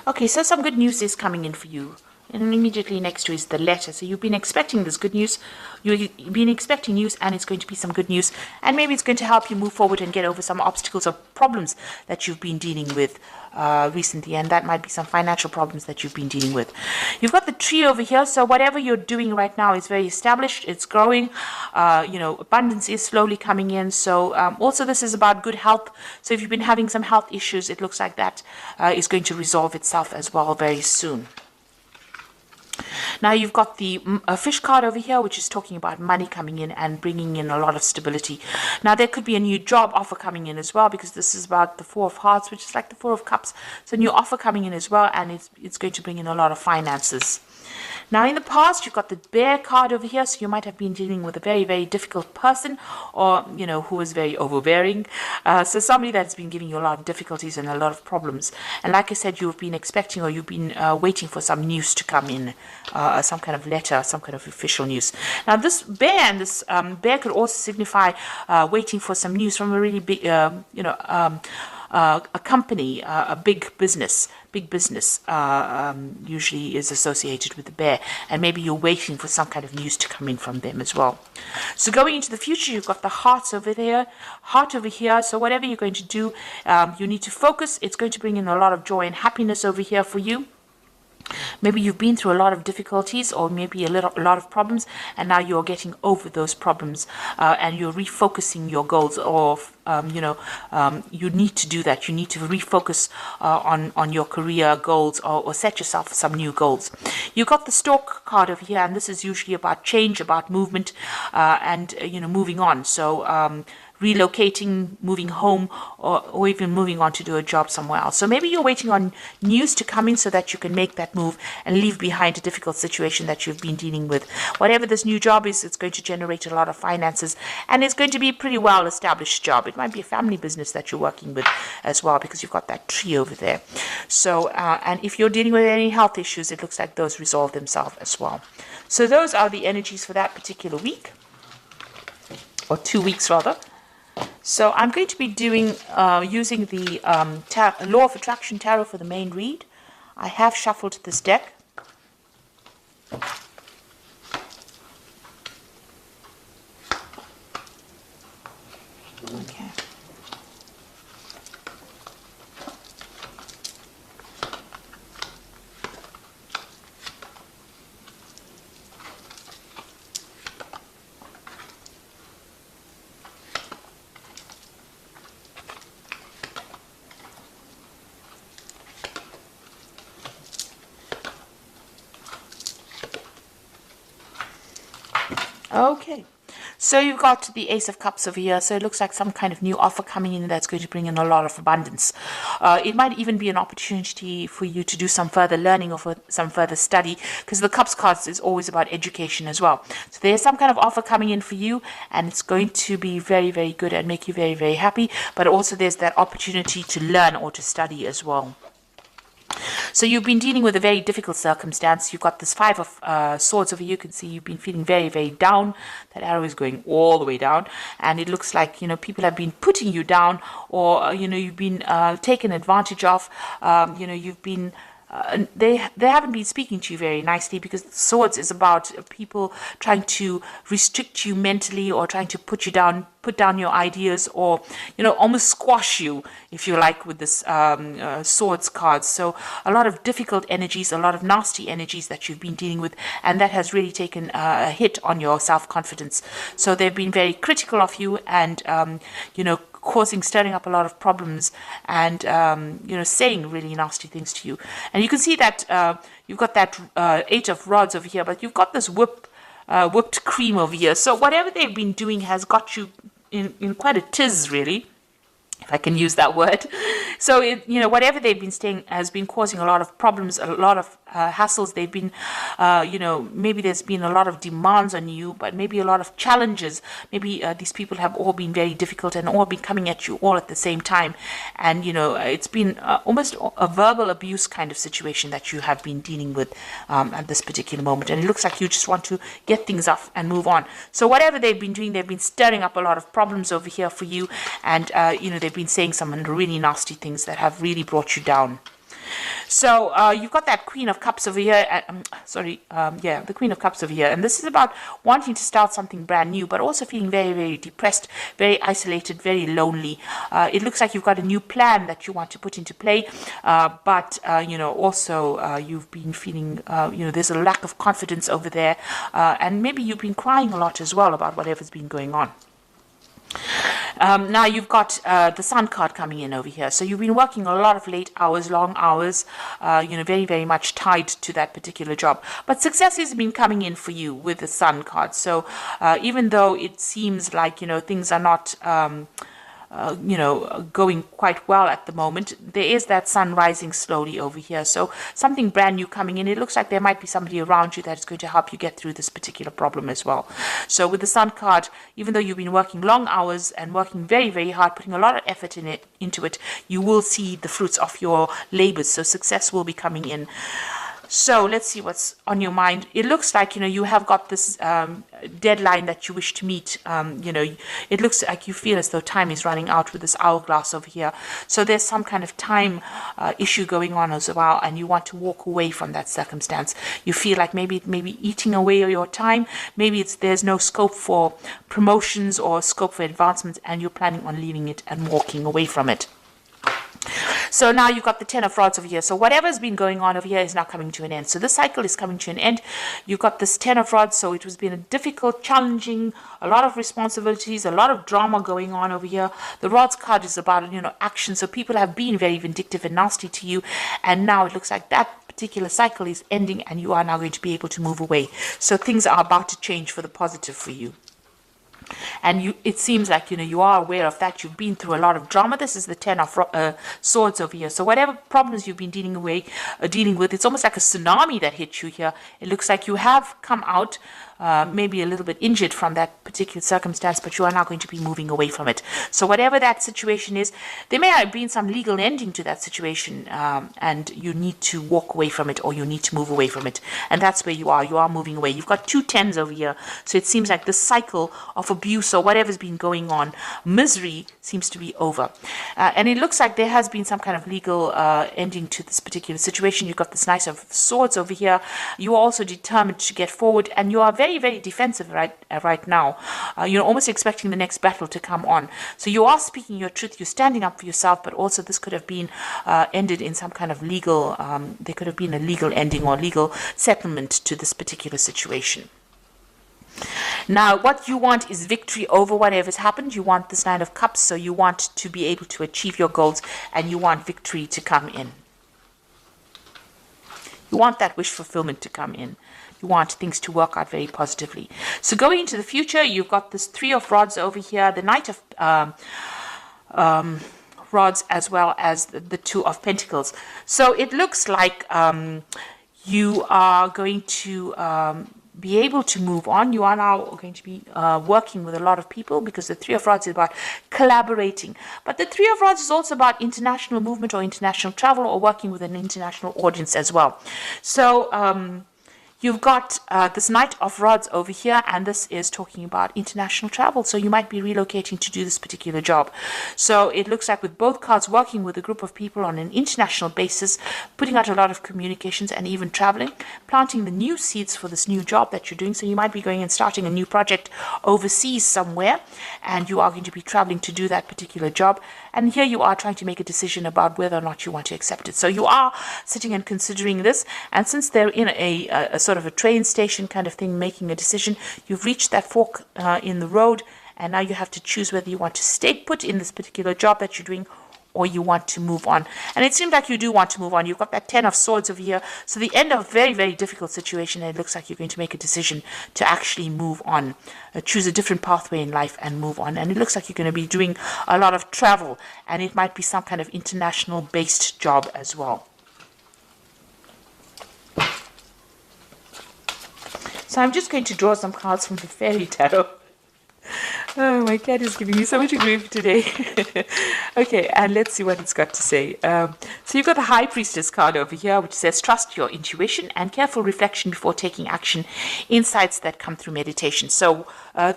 Okay, so some good news is coming in for you. And immediately next to is the letter. So you've been expecting this good news. You've been expecting news, and it's going to be some good news. And maybe it's going to help you move forward and get over some obstacles or problems that you've been dealing with recently. And that might be some financial problems that you've been dealing with. You've got the tree over here. So whatever you're doing right now is very established. It's growing. Abundance is slowly coming in. So also this is about good health. So if you've been having some health issues, it looks like that is going to resolve itself as well very soon. Now you've got the fish card over here, which is talking about money coming in and bringing in a lot of stability. Now there could be a new job offer coming in as well, because this is about the Four of Hearts, which is like the Four of Cups. So a new offer coming in as well, and it's going to bring in a lot of finances. Now, in the past, you've got the bear card over here, so you might have been dealing with a very, very difficult person, or, who was very overbearing. So somebody that's been giving you a lot of difficulties and a lot of problems. And like I said, you've been expecting, or you've been waiting for some news to come in, some kind of letter, some kind of official news. Now, this bear and this bear could also signify waiting for some news from a really big, a company, a big business usually is associated with the bear, and maybe you're waiting for some kind of news to come in from them as well. So going into the future, you've got the heart over here. So whatever you're going to do, you need to focus. It's going to bring in a lot of joy and happiness over here for you. Maybe you've been through a lot of difficulties, or maybe a lot of problems, and now you're getting over those problems, and you're refocusing your goals. Or you need to do that. You need to refocus on your career goals, or set yourself some new goals. You got the Stork card over here, and this is usually about change, about movement, and moving on. So relocating, moving home, or even moving on to do a job somewhere else. So maybe you're waiting on news to come in so that you can make that move and leave behind a difficult situation that you've been dealing with. Whatever this new job is, it's going to generate a lot of finances, and it's going to be a pretty well-established job. It might be a family business that you're working with as well, because you've got that tree over there. So, and if you're dealing with any health issues, it looks like those resolve themselves as well. So those are the energies for that particular week, or 2 weeks rather. So I'm going to be doing using the Law of Attraction Tarot for the main read. I have shuffled this deck. Okay. Okay, so you've got the Ace of Cups over here. So it looks like some kind of new offer coming in that's going to bring in a lot of abundance. It might even be an opportunity for you to do some further learning or for some further study, because the Cups cards is always about education as well. So there's some kind of offer coming in for you, and it's going to be very, very good and make you very, very happy. But also there's that opportunity to learn or to study as well. So you've been dealing with a very difficult circumstance. You've got this Five of Swords over here. You can see you've been feeling very, very down. That arrow is going all the way down. And it looks like, people have been putting you down, or, you've been taken advantage of. You've been... they haven't been speaking to you very nicely, because Swords is about people trying to restrict you mentally, or trying to put down your ideas, or almost squash you, if you like, with this Swords card. So a lot of difficult energies, a lot of nasty energies that you've been dealing with, and that has really taken a hit on your self-confidence. So they've been very critical of you, and stirring up a lot of problems, and saying really nasty things to you. And you can see that you've got that Eight of Rods over here, but you've got this whipped cream over here. So whatever they've been doing has got you in quite a tiz, really, if I can use that word. So whatever they've been saying has been causing a lot of problems, a lot of hassles. They've been, maybe there's been a lot of demands on you, but maybe a lot of challenges. Maybe these people have all been very difficult and all been coming at you all at the same time. And, it's been almost a verbal abuse kind of situation that you have been dealing with at this particular moment. And it looks like you just want to get things off and move on. So whatever they've been doing, they've been stirring up a lot of problems over here for you. And, they've been saying some really nasty things that have really brought you down. So you've got that Queen of Cups over here. The Queen of Cups over here. And this is about wanting to start something brand new, but also feeling very, very depressed, very isolated, very lonely. It looks like you've got a new plan that you want to put into play, but also you've been feeling, there's a lack of confidence over there, and maybe you've been crying a lot as well about whatever's been going on. Now you've got the Sun card coming in over here. So you've been working a lot of late hours, long hours, very, very much tied to that particular job. But success has been coming in for you with the Sun card. So even though it seems like, things are not going quite well at the moment, there is that sun rising slowly over here. So something brand new coming in. It looks like there might be somebody around you that is going to help you get through this particular problem as well. So with the Sun card, even though you've been working long hours and working very, very hard, putting a lot of effort into it, you will see the fruits of your labors. So success will be coming in. So let's see what's on your mind. It looks like, you have got this deadline that you wish to meet. It looks like you feel as though time is running out with this hourglass over here. So there's some kind of time issue going on as well, and you want to walk away from that circumstance. You feel like maybe eating away your time. Maybe there's no scope for promotions or scope for advancements, and you're planning on leaving it and walking away from it. So now you've got the Ten of Rods over here. So whatever's been going on over here is now coming to an end. So this cycle is coming to an end. You've got this Ten of Rods. So it has been a difficult, challenging, a lot of responsibilities, a lot of drama going on over here. The Rods card is about, action. So people have been very vindictive and nasty to you. And now it looks like that particular cycle is ending and you are now going to be able to move away. So things are about to change for the positive for you. And it seems like, you are aware of that. You've been through a lot of drama. This is the Ten of Swords over here. So whatever problems you've been dealing with, it's almost like a tsunami that hit you here. It looks like you have come out maybe a little bit injured from that particular circumstance, but you are now going to be moving away from it. So whatever that situation is, there may have been some legal ending to that situation, and you need to walk away from it, or you need to move away from it. And that's where you are moving away. You've got 2 tens over here. So it seems like the cycle of abuse or whatever's been going on, misery, seems to be over. And it looks like there has been some kind of legal ending to this particular situation. You've got this Knight of Swords over here. You are also determined to get forward, and you are very, very defensive right now. You're almost expecting the next battle to come on. So you are speaking your truth. You're standing up for yourself, but also this could have been ended in some kind of legal, there could have been a legal ending or legal settlement to this particular situation. Now, what you want is victory over whatever's happened. You want this Nine of Cups, so you want to be able to achieve your goals, and you want victory to come in. You want that wish fulfillment to come in. You want things to work out very positively. So going into the future, you've got this Three of Rods over here, the Knight of Rods, as well as the Two of Pentacles. So it looks like you are going to be able to move on. You are now going to be working with a lot of people, because the Three of Rods is about collaborating. But the Three of Rods is also about international movement or international travel, or working with an international audience as well. So you've got this Knight of Rods over here, and this is talking about international travel. So you might be relocating to do this particular job. So it looks like with both cards, working with a group of people on an international basis, putting out a lot of communications and even traveling, planting the new seeds for this new job that you're doing. So you might be going and starting a new project overseas somewhere, and you are going to be traveling to do that particular job. And here you are trying to make a decision about whether or not you want to accept it. So you are sitting and considering this. And since they're in a sort of a train station kind of thing, making a decision, you've reached that fork in the road, and now you have to choose whether you want to stay put in this particular job that you're doing, or you want to move on. And it seems like you do want to move on. You've got that Ten of Swords over here. So the end of a very, very difficult situation, and it looks like you're going to make a decision to actually move on, choose a different pathway in life and move on. And it looks like you're going to be doing a lot of travel, and it might be some kind of international based job as well. So I'm just going to draw some cards from the Fairy Tarot. Oh, my cat is giving me so much grief today. Okay, and let's see what it's got to say. So you've got the High Priestess card over here, which says, trust your intuition and careful reflection before taking action. Insights that come through meditation. So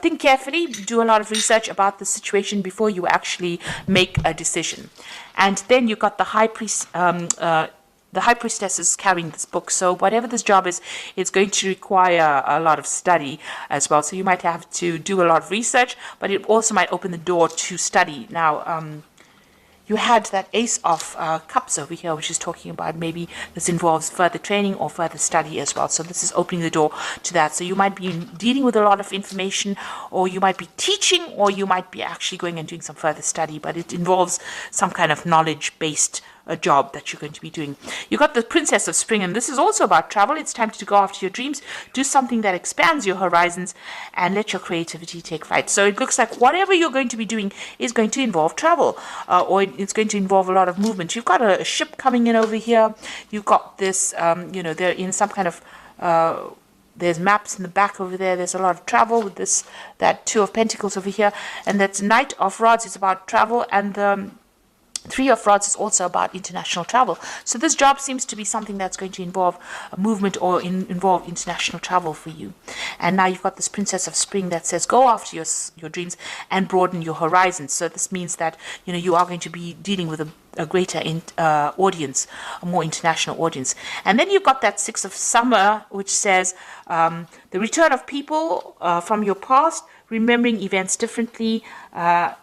think carefully, do a lot of research about the situation before you actually make a decision. And then you've got the High Priest the High Priestess is carrying this book. So whatever this job is, it's going to require a lot of study as well. So you might have to do a lot of research, but it also might open the door to study. Now, you had that Ace of Cups over here, which is talking about maybe this involves further training or further study as well. So this is opening the door to that. So you might be dealing with a lot of information, or you might be teaching, or you might be actually going and doing some further study, but it involves some kind of knowledge-based job that you're going to be doing. You got the Princess of Spring, and this is also about travel. It's time to go after your dreams, do something that expands your horizons, and let your creativity take flight. So it looks like whatever you're going to be doing is going to involve travel, or it's going to involve a lot of movement. You've got a ship coming in over here. You've got this, they're in some kind of there's maps in the back over there. There's a lot of travel with that Two of Pentacles over here, and that's Knight of Rods. It's about travel, and the Three of Rods is also about international travel. So this job seems to be something that's going to involve a movement or involve international travel for you. And now you've got this Princess of Spring that says go after your dreams and broaden your horizons. So this means that you are going to be dealing with a greater audience, a more international audience. And then you've got that Six of Summer, which says the return of people from your past, remembering events differently,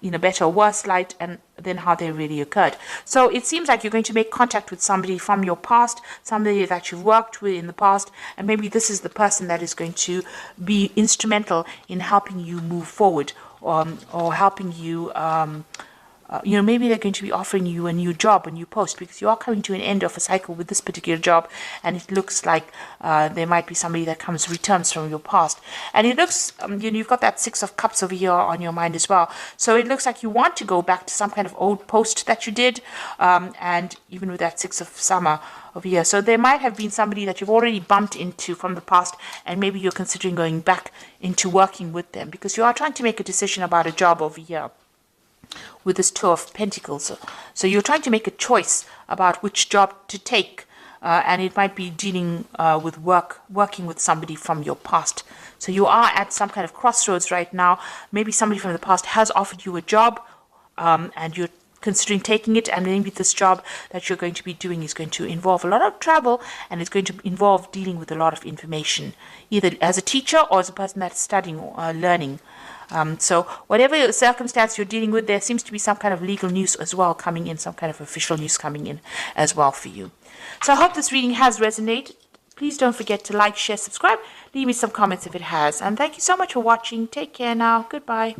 in a better or worse light, and then how they really occurred. So it seems like you're going to make contact with somebody from your past, somebody that you've worked with in the past, and maybe this is the person that is going to be instrumental in helping you move forward, or helping you maybe they're going to be offering you a new job, a new post, because you are coming to an end of a cycle with this particular job, and it looks like there might be somebody that returns from your past. And it looks, you've got that Six of Cups over here on your mind as well. So it looks like you want to go back to some kind of old post that you did, and even with that Six of Summer over here. So there might have been somebody that you've already bumped into from the past, and maybe you're considering going back into working with them, because you are trying to make a decision about a job over here with this Two of Pentacles. So you're trying to make a choice about which job to take, and it might be dealing with working with somebody from your past. So you are at some kind of crossroads right now. Maybe somebody from the past has offered you a job, and you're considering taking it, and maybe this job that you're going to be doing is going to involve a lot of travel, and it's going to involve dealing with a lot of information, either as a teacher or as a person that's studying or learning. So whatever circumstance you're dealing with, there seems to be some kind of legal news as well coming in, some kind of official news coming in as well for you. So I hope this reading has resonated. Please don't forget to like, share, subscribe. Leave me some comments if it has. And thank you so much for watching. Take care now. Goodbye.